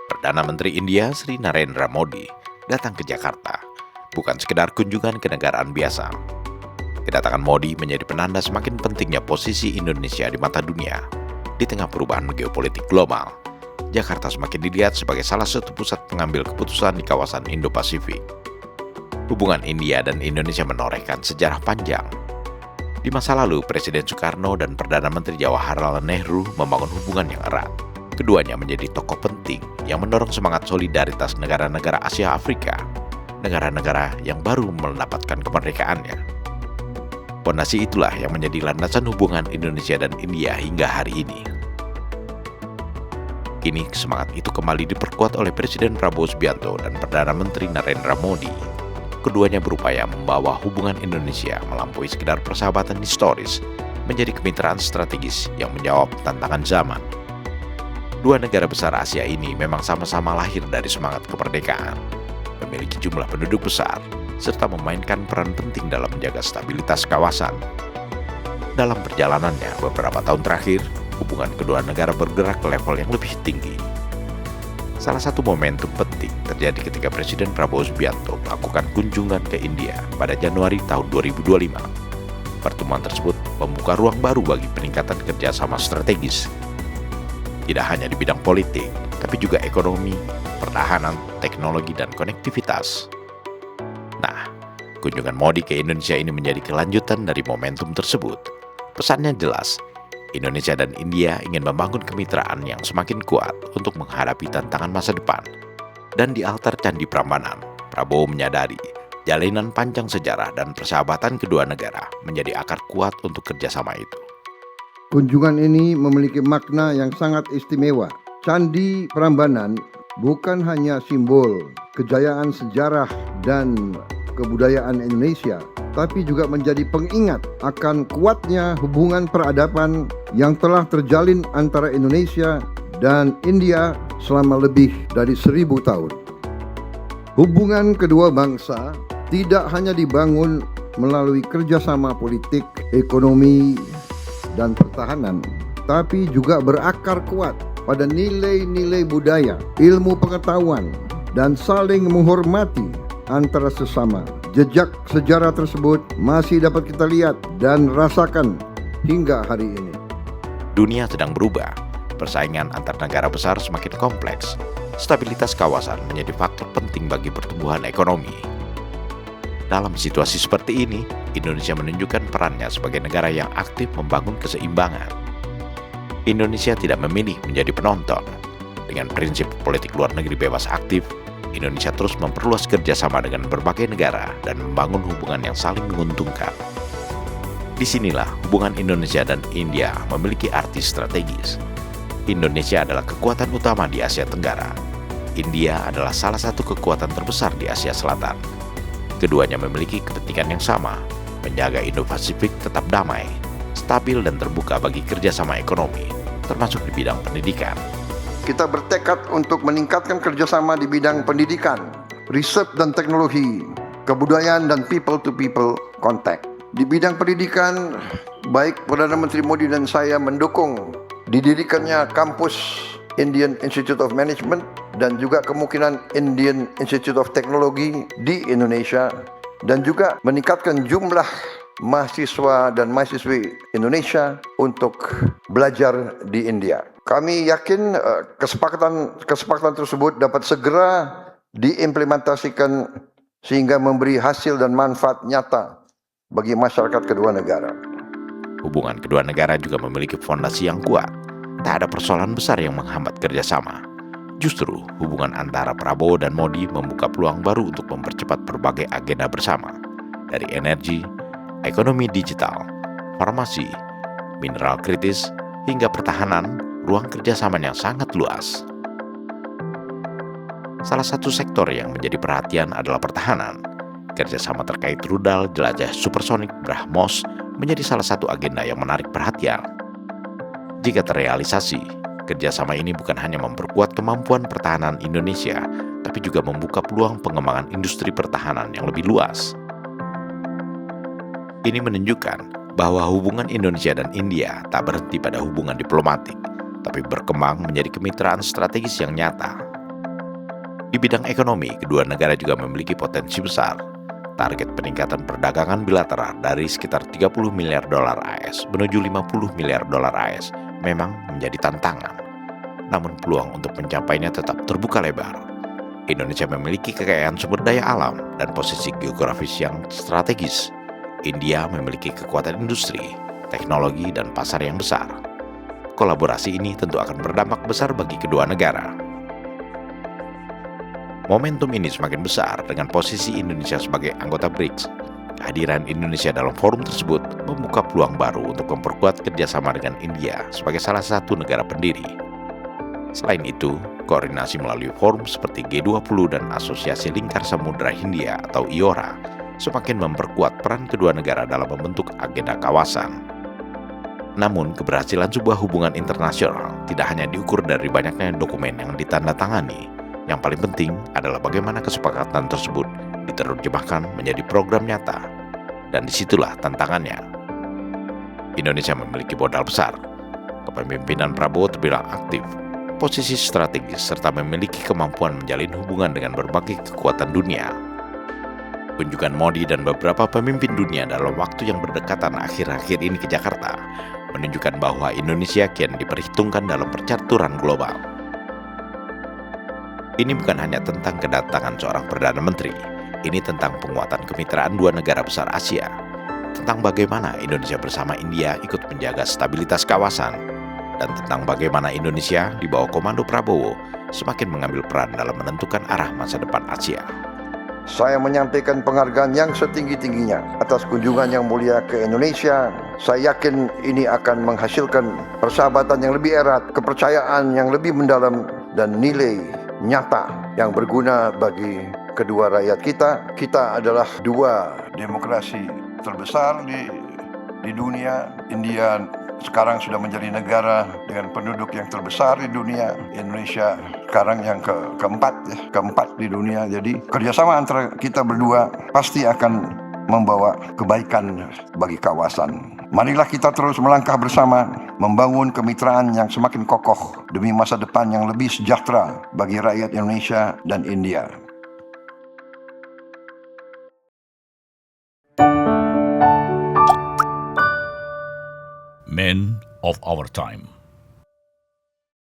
Perdana Menteri India Sri Narendra Modi datang ke Jakarta, bukan sekedar kunjungan kenegaraan biasa. Kedatangan Modi menjadi penanda semakin pentingnya posisi Indonesia di mata dunia. Di tengah perubahan geopolitik global, Jakarta semakin dilihat sebagai salah satu pusat pengambil keputusan di kawasan Indo-Pasifik. Hubungan India dan Indonesia menorehkan sejarah panjang. Di masa lalu, Presiden Soekarno dan Perdana Menteri Jawaharlal Nehru membangun hubungan yang erat. Keduanya menjadi tokoh penting yang mendorong semangat solidaritas negara-negara Asia Afrika, negara-negara yang baru mendapatkan kemerdekaannya. Fondasi itulah yang menjadi landasan hubungan Indonesia dan India hingga hari ini. Kini semangat itu kembali diperkuat oleh Presiden Prabowo Subianto dan Perdana Menteri Narendra Modi. Keduanya berupaya membawa hubungan Indonesia melampaui sekedar persahabatan historis menjadi kemitraan strategis yang menjawab tantangan zaman. Dua negara besar Asia ini memang sama-sama lahir dari semangat kemerdekaan, memiliki jumlah penduduk besar, serta memainkan peran penting dalam menjaga stabilitas kawasan. Dalam perjalanannya beberapa tahun terakhir, hubungan kedua negara bergerak ke level yang lebih tinggi. Salah satu momentum penting terjadi ketika Presiden Prabowo Subianto melakukan kunjungan ke India pada Januari tahun 2025. Pertemuan tersebut membuka ruang baru bagi peningkatan kerjasama strategis. Tidak hanya di bidang politik, tapi juga ekonomi, pertahanan, teknologi, dan konektivitas. Nah, kunjungan Modi ke Indonesia ini menjadi kelanjutan dari momentum tersebut. Pesannya jelas, Indonesia dan India ingin membangun kemitraan yang semakin kuat untuk menghadapi tantangan masa depan. Dan di altar Candi Prambanan, Prabowo menyadari jalinan panjang sejarah dan persahabatan kedua negara menjadi akar kuat untuk kerjasama itu. Kunjungan ini memiliki makna yang sangat istimewa. Candi Prambanan bukan hanya simbol kejayaan sejarah dan kebudayaan Indonesia, tapi juga menjadi pengingat akan kuatnya hubungan peradaban yang telah terjalin antara Indonesia dan India selama lebih dari 1000 tahun. Hubungan kedua bangsa tidak hanya dibangun melalui kerjasama politik, ekonomi, dan pertahanan, tapi juga berakar kuat pada nilai-nilai budaya, ilmu pengetahuan, dan saling menghormati antara sesama. Jejak sejarah tersebut masih dapat kita lihat dan rasakan hingga hari ini. Dunia sedang berubah, persaingan antar negara besar semakin kompleks, stabilitas kawasan menjadi faktor penting bagi pertumbuhan ekonomi. Dalam situasi seperti ini, Indonesia menunjukkan perannya sebagai negara yang aktif membangun keseimbangan. Indonesia tidak memilih menjadi penonton. Dengan prinsip politik luar negeri bebas aktif, Indonesia terus memperluas kerjasama dengan berbagai negara dan membangun hubungan yang saling menguntungkan. Disinilah hubungan Indonesia dan India memiliki arti strategis. Indonesia adalah kekuatan utama di Asia Tenggara. India adalah salah satu kekuatan terbesar di Asia Selatan. Keduanya memiliki kepentingan yang sama, menjaga Indo-Pasifik tetap damai, stabil dan terbuka bagi kerjasama ekonomi, termasuk di bidang pendidikan. Kita bertekad untuk meningkatkan kerjasama di bidang pendidikan, riset dan teknologi, kebudayaan dan people-to-people contact. Di bidang pendidikan, baik Perdana Menteri Modi dan saya mendukung didirikannya kampus Indian Institute of Management dan juga kemungkinan Indian Institute of Technology di Indonesia, dan juga meningkatkan jumlah mahasiswa dan mahasiswi Indonesia untuk belajar di India. Kami yakin kesepakatan tersebut dapat segera diimplementasikan sehingga memberi hasil dan manfaat nyata bagi masyarakat kedua negara. Hubungan kedua negara juga memiliki fondasi yang kuat. Tak ada persoalan besar yang menghambat kerjasama. Justru hubungan antara Prabowo dan Modi membuka peluang baru untuk mempercepat berbagai agenda bersama. Dari energi, ekonomi digital, farmasi, mineral kritis, hingga pertahanan, ruang kerjasama yang sangat luas. Salah satu sektor yang menjadi perhatian adalah pertahanan. Kerjasama terkait rudal jelajah supersonik BrahMos menjadi salah satu agenda yang menarik perhatian. Jika terrealisasi, kerjasama ini bukan hanya memperkuat kemampuan pertahanan Indonesia, tapi juga membuka peluang pengembangan industri pertahanan yang lebih luas. Ini menunjukkan bahwa hubungan Indonesia dan India tak berhenti pada hubungan diplomatik, tapi berkembang menjadi kemitraan strategis yang nyata. Di bidang ekonomi, kedua negara juga memiliki potensi besar. Target peningkatan perdagangan bilateral dari sekitar 30 miliar dolar AS menuju 50 miliar dolar AS memang menjadi tantangan. Namun peluang untuk mencapainya tetap terbuka lebar. Indonesia memiliki kekayaan sumber daya alam dan posisi geografis yang strategis. India memiliki kekuatan industri, teknologi, dan pasar yang besar. Kolaborasi ini tentu akan berdampak besar bagi kedua negara. Momentum ini semakin besar dengan posisi Indonesia sebagai anggota BRICS. Kehadiran Indonesia dalam forum tersebut membuka peluang baru untuk memperkuat kerjasama dengan India sebagai salah satu negara pendiri. Selain itu, koordinasi melalui forum seperti G20 dan Asosiasi Lingkar Samudra Hindia atau IORA semakin memperkuat peran kedua negara dalam membentuk agenda kawasan. Namun, keberhasilan sebuah hubungan internasional tidak hanya diukur dari banyaknya dokumen yang ditandatangani. Yang paling penting adalah bagaimana kesepakatan tersebut diterjemahkan menjadi program nyata. Dan disitulah tantangannya. Indonesia memiliki modal besar. Kepemimpinan Prabowo terbilang aktif, posisi strategis, serta memiliki kemampuan menjalin hubungan dengan berbagai kekuatan dunia. Kunjungan Modi dan beberapa pemimpin dunia dalam waktu yang berdekatan akhir-akhir ini ke Jakarta menunjukkan bahwa Indonesia kian diperhitungkan dalam percaturan global. Ini bukan hanya tentang kedatangan seorang Perdana Menteri, ini tentang penguatan kemitraan dua negara besar Asia, tentang bagaimana Indonesia bersama India ikut menjaga stabilitas kawasan, dan tentang bagaimana Indonesia di bawah komando Prabowo semakin mengambil peran dalam menentukan arah masa depan Asia. Saya menyampaikan penghargaan yang setinggi-tingginya atas kunjungan yang mulia ke Indonesia. Saya yakin ini akan menghasilkan persahabatan yang lebih erat, kepercayaan yang lebih mendalam, dan nilai nyata yang berguna bagi kedua rakyat kita. Kita adalah dua demokrasi terbesar di dunia. India sekarang sudah menjadi negara dengan penduduk yang terbesar di dunia. Indonesia sekarang yang keempat di dunia. Jadi kerjasama antara kita berdua pasti akan membawa kebaikan bagi kawasan. Marilah kita terus melangkah bersama, membangun kemitraan yang semakin kokoh demi masa depan yang lebih sejahtera bagi rakyat Indonesia dan India. Men of our time.